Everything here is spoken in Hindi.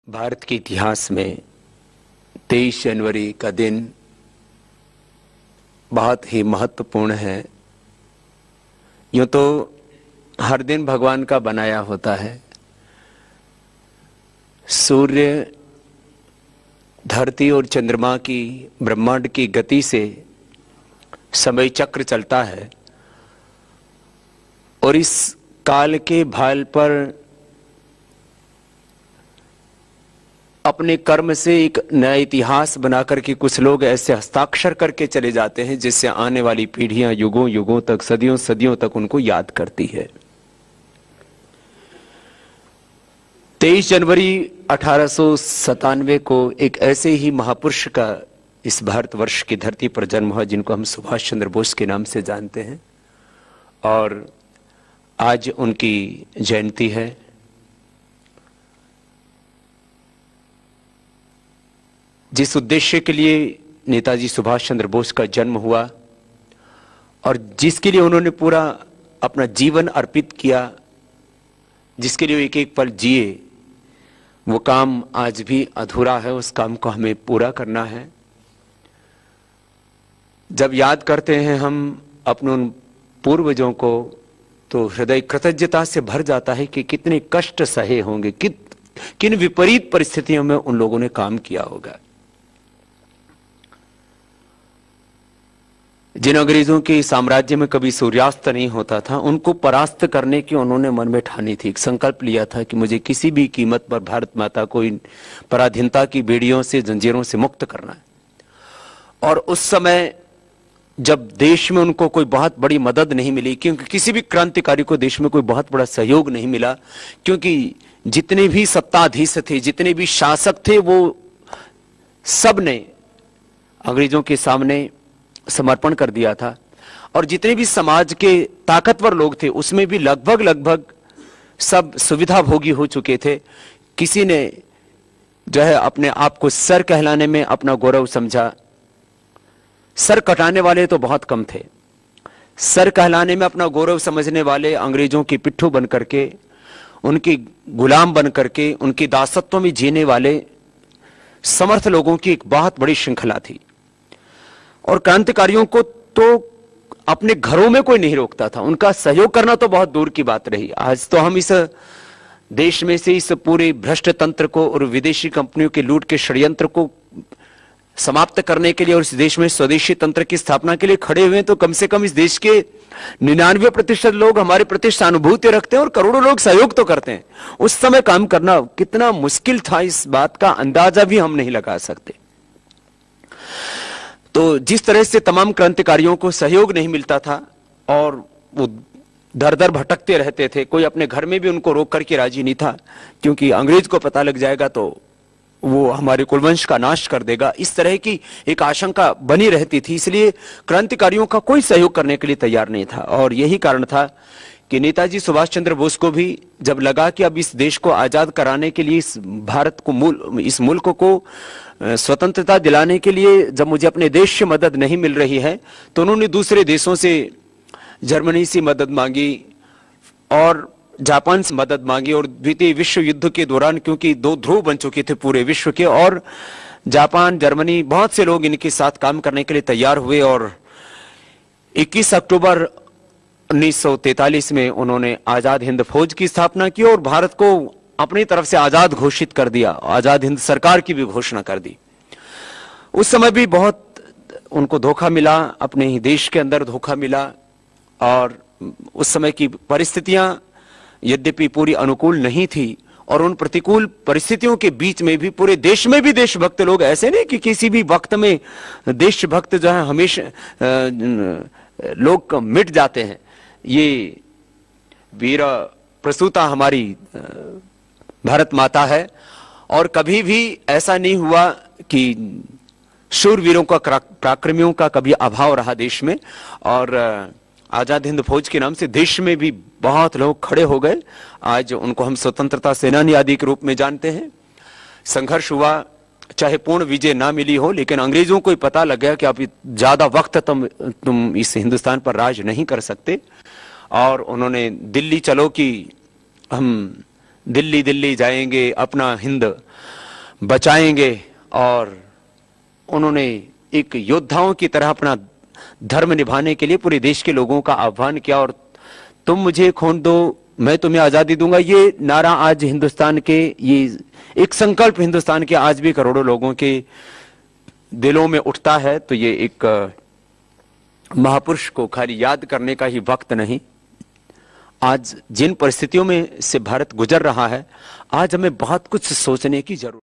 भारत के इतिहास में 23 जनवरी का दिन बहुत ही महत्वपूर्ण है। यूं तो हर दिन भगवान का बनाया होता है। सूर्य, धरती और चंद्रमा की, ब्रह्मांड की गति से समय चक्र चलता है और इस काल के भाल पर अपने कर्म से एक नया इतिहास बनाकर के कुछ लोग ऐसे हस्ताक्षर करके चले जाते हैं जिससे आने वाली पीढ़ियां युगों युगों तक, सदियों सदियों तक उनको याद करती है। 23 जनवरी 1897 को एक ऐसे ही महापुरुष का इस भारतवर्ष की धरती पर जन्म हुआ जिनको हम सुभाष चंद्र बोस के नाम से जानते हैं और आज उनकी जयंती है। जिस उद्देश्य के लिए नेताजी सुभाष चंद्र बोस का जन्म हुआ और जिसके लिए उन्होंने पूरा अपना जीवन अर्पित किया, जिसके लिए एक एक पल जिए, वो काम आज भी अधूरा है। उस काम को हमें पूरा करना है। जब याद करते हैं हम अपने उन पूर्वजों को तो हृदय कृतज्ञता से भर जाता है कि कितने कष्ट सहे होंगे, किन विपरीत परिस्थितियों में उन लोगों ने काम किया होगा। जिन अंग्रेजों के साम्राज्य में कभी सूर्यास्त नहीं होता था, उनको परास्त करने की उन्होंने मन में ठानी थी। एक संकल्प लिया था कि मुझे किसी भी कीमत पर भारत माता को इन पराधीनता की बेड़ियों से, जंजीरों से मुक्त करना है। और उस समय जब देश में उनको कोई बहुत बड़ी मदद नहीं मिली, क्योंकि किसी भी क्रांतिकारी को देश में कोई बहुत बड़ा सहयोग नहीं मिला, क्योंकि जितने भी सत्ताधीश थे, जितने भी शासक थे, वो सब ने अंग्रेजों के सामने समर्पण कर दिया था। और जितने भी समाज के ताकतवर लोग थे उसमें भी लगभग सब सुविधा भोगी हो चुके थे। किसी ने जो है अपने आप को सर कहलाने में अपना गौरव समझा। सर कटाने वाले तो बहुत कम थे। सर कहलाने में अपना गौरव समझने वाले अंग्रेजों की पिट्ठू बन करके, उनकी गुलाम बन करके, उनकी दासत्व में जीने वाले समर्थ लोगों की एक बहुत बड़ी श्रृंखला थी। और क्रांतिकारियों को तो अपने घरों में कोई नहीं रोकता था, उनका सहयोग करना तो बहुत दूर की बात रही। आज तो हम इस देश में से इस पूरे भ्रष्ट तंत्र को और विदेशी कंपनियों के लूट के षड्यंत्र को समाप्त करने के लिए और इस देश में स्वदेशी तंत्र की स्थापना के लिए खड़े हुए हैं। तो कम से कम इस देश के 99% लोग हमारे प्रति सहानुभूति रखते हैं और करोड़ों लोग सहयोग तो करते हैं। उस समय काम करना कितना मुश्किल था, इस बात का अंदाजा भी हम नहीं लगा सकते। तो जिस तरह से तमाम क्रांतिकारियों को सहयोग नहीं मिलता था और वो दर दर भटकते रहते थे, कोई अपने घर में भी उनको रोक करके राजी नहीं था, क्योंकि अंग्रेज को पता लग जाएगा तो वो हमारे कुलवंश का नाश कर देगा। इस तरह की एक आशंका बनी रहती थी। इसलिए क्रांतिकारियों का कोई सहयोग करने के लिए तैयार नहीं था। और यही कारण था कि नेताजी सुभाष चंद्र बोस को भी जब लगा कि अब इस देश को आजाद कराने के लिए, इस भारत को, इस मुल्क को स्वतंत्रता दिलाने के लिए जब मुझे अपने देश से मदद नहीं मिल रही है, तो उन्होंने दूसरे देशों से, जर्मनी से मदद मांगी और जापान से मदद मांगी। और द्वितीय विश्व युद्ध के दौरान, क्योंकि दो ध्रुव बन चुके थे पूरे विश्व के, और जापान, जर्मनी, बहुत से लोग इनके साथ काम करने के लिए तैयार हुए। और 21 अक्टूबर 1943 में उन्होंने आजाद हिंद फौज की स्थापना की और भारत को अपनी तरफ से आजाद घोषित कर दिया। आजाद हिंद सरकार की भी घोषणा कर दी। उस समय भी बहुत उनको धोखा मिला, अपने ही देश के अंदर धोखा मिला। और उस समय की परिस्थितियां यद्यपि पूरी अनुकूल नहीं थी और उन प्रतिकूल परिस्थितियों के बीच में भी पूरे देश में भी देशभक्त लोग, ऐसे नहीं कि किसी भी वक्त में देशभक्त जो है हमेशा लोग मिट जाते हैं। ये वीर प्रसूता हमारी भारत माता है और कभी भी ऐसा नहीं हुआ कि शूरवीरों का, पराक्रमियों का कभी अभाव रहा देश में। और आजाद हिंद फौज के नाम से देश में भी बहुत लोग खड़े हो गए। आज उनको हम स्वतंत्रता सेनानी आदि के रूप में जानते हैं। संघर्ष हुआ, चाहे पूर्ण विजय ना मिली हो, लेकिन अंग्रेजों को पता लग गया कि अब ज्यादा वक्त तुम इस हिंदुस्तान पर राज नहीं कर सकते। और उन्होंने दिल्ली चलो कि हम दिल्ली दिल्ली जाएंगे, अपना हिंद बचाएंगे। और उन्होंने एक योद्धाओं की तरह अपना धर्म निभाने के लिए पूरे देश के लोगों का आह्वान किया। और तुम मुझे खून दो, मैं तुम्हें आजादी दूंगा, ये नारा आज हिंदुस्तान के, ये एक संकल्प हिंदुस्तान के आज भी करोड़ों लोगों के दिलों में उठता है। तो ये एक महापुरुष को खाली याद करने का ही वक्त नहीं, आज जिन परिस्थितियों में से भारत गुजर रहा है, आज हमें बहुत कुछ सोचने की जरूरत